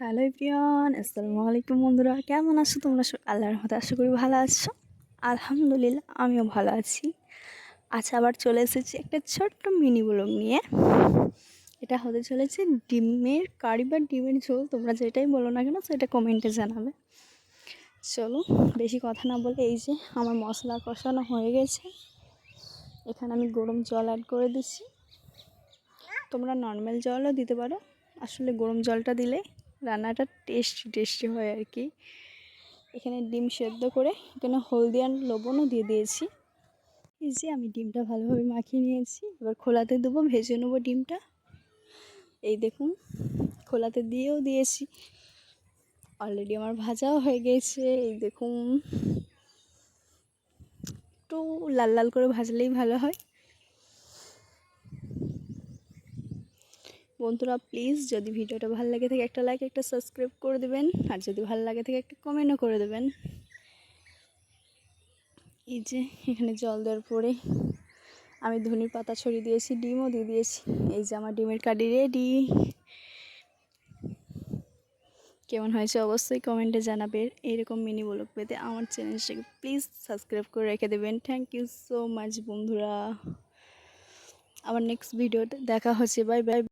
Hello everyone, আসসালামু আলাইকুম বন্ধুরা। কেমন আছো তোমরা? আল্লাহর রহমতে আশা করি ভালো আছো। আলহামদুলিল্লাহ আমিও ভালো আছি। আচ্ছা, আবার চলে এসেছি একটা ছোট্ট মিনি ব্লগ নিয়ে। এটা হতে চলেছে ডিমের কারি বা ডিমের ঝোল, তোমরা যেটাই বলো না কেন সেটা কমেন্টে জানাবে। চলো বেশি কথা না বলে, এই যে আমার মশলা কষানো হয়ে গেছে, এখানে আমি গরম জল অ্যাড করে দিচ্ছি। তোমরা নর্মাল জলও দিতে পারো, আসলে গরম জলটা দিলে রান্নাটা টেস্টি হয় আর কি। এখানে ডিম সেদ্ধ করে এখানে হলদি আর লবণও দিয়ে দিয়েছি। এই যে আমি ডিমটা ভালোভাবে মাখিয়ে নিয়েছি, এবার খোলাতে দেবো, ভেজে নেবো ডিমটা। এই দেখুন, খোলাতে দিয়েও দিয়েছি, অলরেডি আমার ভাজাও হয়ে গেছে। এই দেখুন, একটু লাল লাল করে ভাজলেই ভালো হয়। বন্ধুরা প্লিজ, যদি ভিডিওটা ভালো লাগে থাকে একটা লাইক, একটা সাবস্ক্রাইব করে দেবেন, আর যদি ভালো লাগে থাকে একটা কমেন্টও করে দেবেন। এই যে এখানে জল দেওয়ার পরে আমি ধনির পাতা ছড়িয়ে দিয়েছি, ডিমও দিয়ে দিয়েছি। এই যে আমার ডিমের কারি রেডি। কেমন হয়েছে অবশ্যই কমেন্টে জানাবে। এইরকম মিনি ব্লগ পেতে আমার চ্যানেলটাকে প্লিজ সাবস্ক্রাইব করে রেখে দেবেন। থ্যাংক ইউ সো মাচ বন্ধুরা। আবার নেক্সট ভিডিওতে দেখা হচ্ছে। Bye bye.